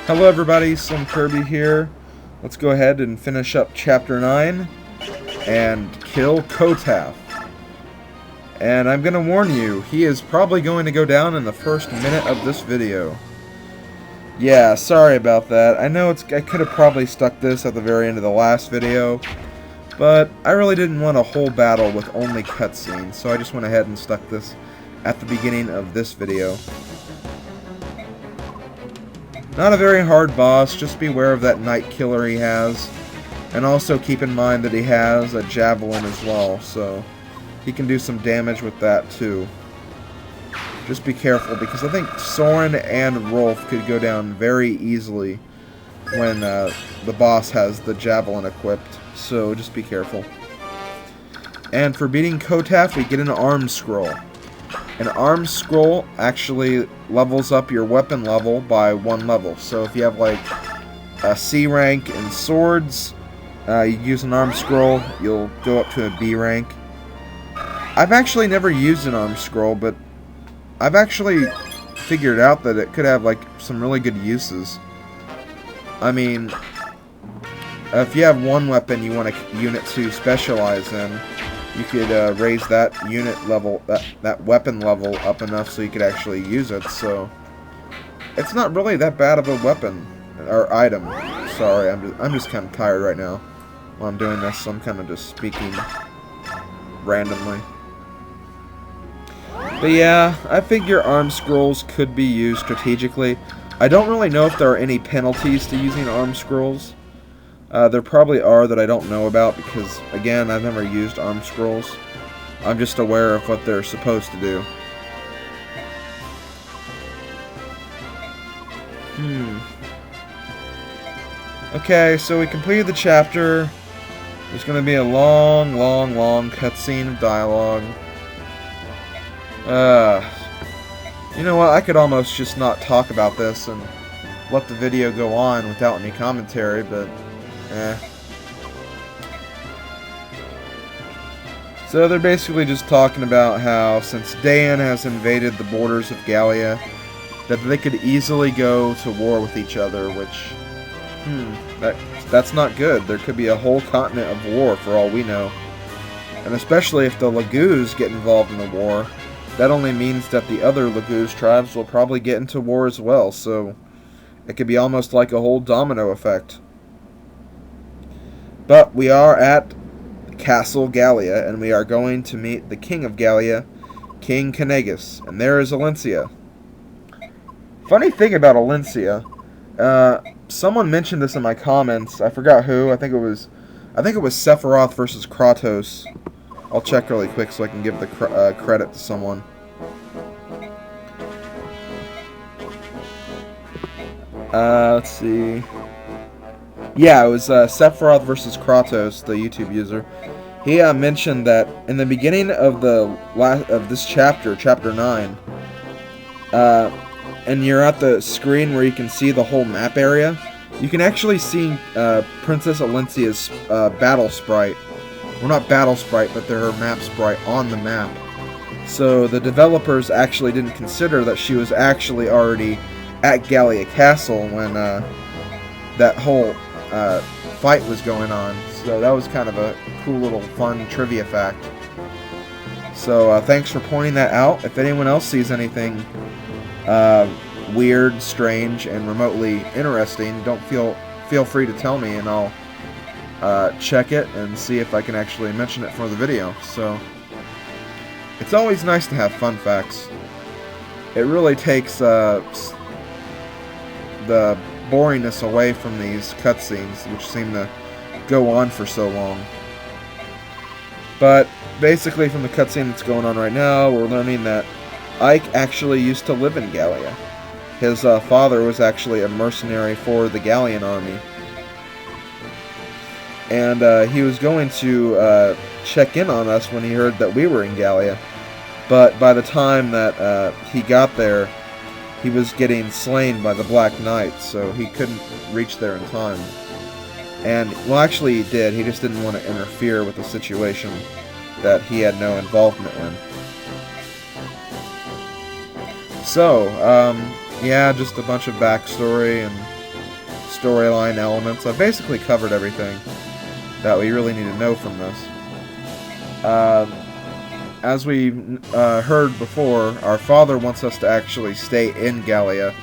Hello everybody, SlimKirby here. Let's go ahead and finish up Chapter 9 and kill Kotaff. And I'm going to warn you, he is probably going to go down in the first minute of this video. Yeah, sorry about that. I know I could have probably stuck this at the very end of the last video, but I really didn't want a whole battle with only cutscenes, so I just went ahead and stuck this at the beginning of this video. Not a very hard boss, just beware of that Night Killer he has. And also keep in mind that he has a Javelin as well, so he can do some damage with that too. Just be careful, because I think Soren and Rolf could go down very easily when the boss has the Javelin equipped, so just be careful. And for beating Kotaff, we get an Arm Scroll. An Arm Scroll actually levels up your weapon level by 1 level. So if you have like a C rank in swords, you use an Arm Scroll, you'll go up to a B rank. I've actually never used an Arm Scroll, but I've actually figured out that it could have like some really good uses. I mean, if you have one weapon you want a unit to specialize in, you could raise that unit level, that weapon level up enough so you could actually use it. So it's not really that bad of a weapon or item. Sorry, I'm just kind of tired right now while I'm doing this. So I'm kind of just speaking randomly. But yeah, I figure Arm Scrolls could be used strategically. I don't really know if there are any penalties to using Arm Scrolls. There probably are that I don't know about because, again, I've never used Arm Scrolls. I'm just aware of what they're supposed to do. Okay, so we completed the chapter. There's going to be a long cutscene of dialogue. You know what? I could almost just not talk about this and let the video go on without any commentary, but So they're basically just talking about how since Dan has invaded the borders of Gallia, that they could easily go to war with each other, which, that's not good. There could be a whole continent of war for all we know. And especially if the Laguz get involved in the war, that only means that the other Laguz tribes will probably get into war as well, so it could be almost like a whole domino effect. But we are at Castle Gallia, and we are going to meet the King of Gallia, King Caineghis, and there is Elincia. Funny thing about Elincia, someone mentioned this in my comments. I forgot who. I think it was Sephiroth versus Kratos. I'll check really quick so I can give the credit to someone. Let's see. Yeah, it was Sephiroth versus Kratos, the YouTube user. He mentioned that in the beginning of this chapter, Chapter 9, and you're at the screen where you can see the whole map area, you can actually see Princess Elincia's battle sprite. Well, not battle sprite, but her map sprite on the map. So the developers actually didn't consider that she was actually already at Gallia Castle when that whole fight was going on. So that was kind of a cool little fun trivia fact. So thanks for pointing that out. If anyone else sees anything weird, strange, and remotely interesting, don't feel free to tell me, and I'll check it and see if I can actually mention it for the video. So it's always nice to have fun facts. It really takes the boringness away from these cutscenes, which seem to go on for so long. But basically, from the cutscene that's going on right now, we're learning that Ike actually used to live in Gallia. His father was actually a mercenary for the Gallian army, and he was going to check in on us when he heard that we were in Gallia. But by the time that he got there, he was getting slain by the Black Knight, so he couldn't reach there in time. And, well, actually he did. He just didn't want to interfere with the situation that he had no involvement in. So, yeah, just a bunch of backstory, and storyline elements. I've basically covered everything that we really need to know from this. As we heard before, our father wants us to actually stay in Gallia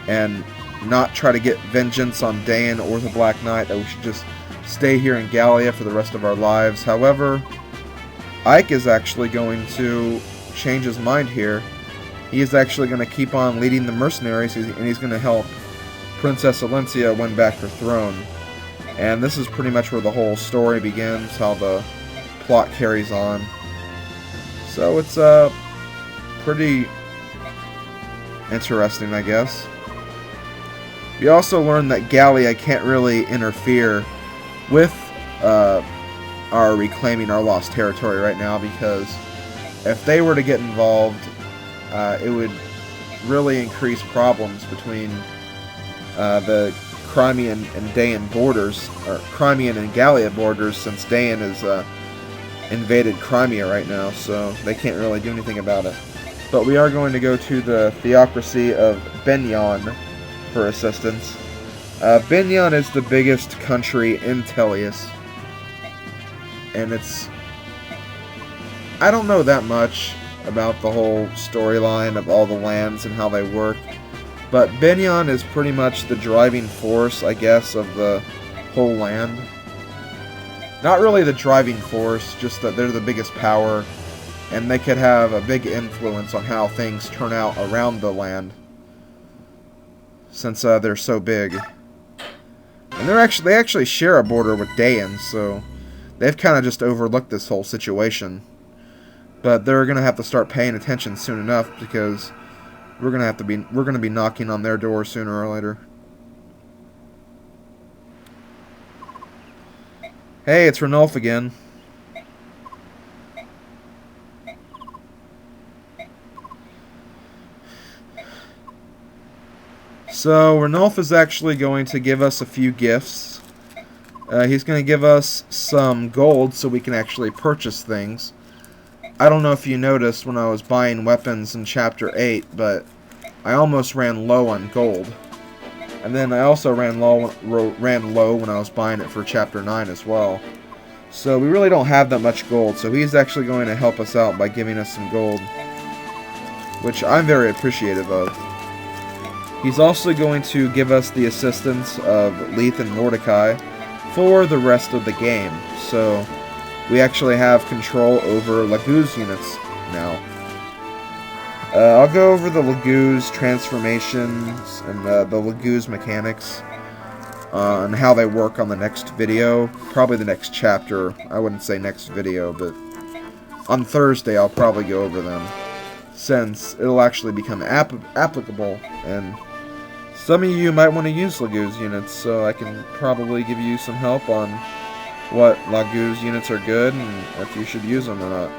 and not try to get vengeance on Dan or the Black Knight, that we should just stay here in Gallia for the rest of our lives. However, Ike is actually going to change his mind here. He is actually going to keep on leading the mercenaries, and he's going to help Princess Elincia win back her throne. And this is pretty much where the whole story begins, how the plot carries on. So it's pretty interesting, I guess. We also learned that Gallia can't really interfere with our reclaiming our lost territory right now, because if they were to get involved, it would really increase problems between the Crimean and Dacian borders, or Crimean and Gallia borders, since Dacian is invaded Crimea right now, so they can't really do anything about it. But we are going to go to the theocracy of Benyon for assistance. Benyon is the biggest country in Tellius, and I don't know that much about the whole storyline of all the lands and how they work, but Benyon is pretty much the driving force, I guess, of the whole land. Not really the driving force, just that they're the biggest power, and they could have a big influence on how things turn out around the land, since they're so big. And they actually share a border with Dacian, so they've kind of just overlooked this whole situation. But they're gonna have to start paying attention soon enough, because we're gonna be knocking on their door sooner or later. Hey, it's Ranulf again. So, Ranulf is actually going to give us a few gifts. He's going to give us some gold so we can actually purchase things. I don't know if you noticed when I was buying weapons in Chapter 8, but I almost ran low on gold. And then I also ran low when I was buying it for Chapter 9 as well. So we really don't have that much gold, so he's actually going to help us out by giving us some gold, which I'm very appreciative of. He's also going to give us the assistance of Leith and Mordecai for the rest of the game, so we actually have control over Laguz units now. I'll go over the Laguz transformations and the Laguz mechanics and how they work on the next video. Probably the next chapter. I wouldn't say next video, but on Thursday I'll probably go over them, since it'll actually become applicable, and some of you might want to use Laguz units, so I can probably give you some help on what Laguz units are good and if you should use them or not.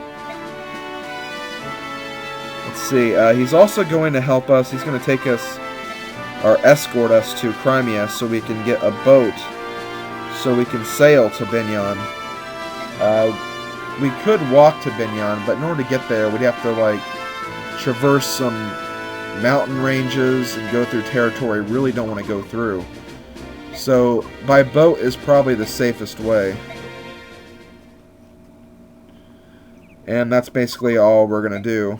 Let's see, he's also going to help us. He's going to take us, or escort us to Crimea, so we can get a boat, so we can sail to Benyon. We could walk to Benyon, but in order to get there, we'd have to, like, traverse some mountain ranges and go through territory we really don't want to go through. So, by boat is probably the safest way. And that's basically all we're going to do.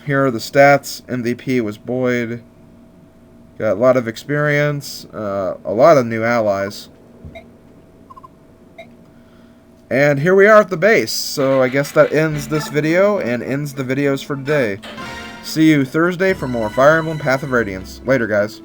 Here are the stats. MVP was Boyd. Got a lot of experience, a lot of new allies. And here we are at the base. So I guess that ends this video and ends the videos for today. See you Thursday for more Fire Emblem Path of Radiance. Later, guys.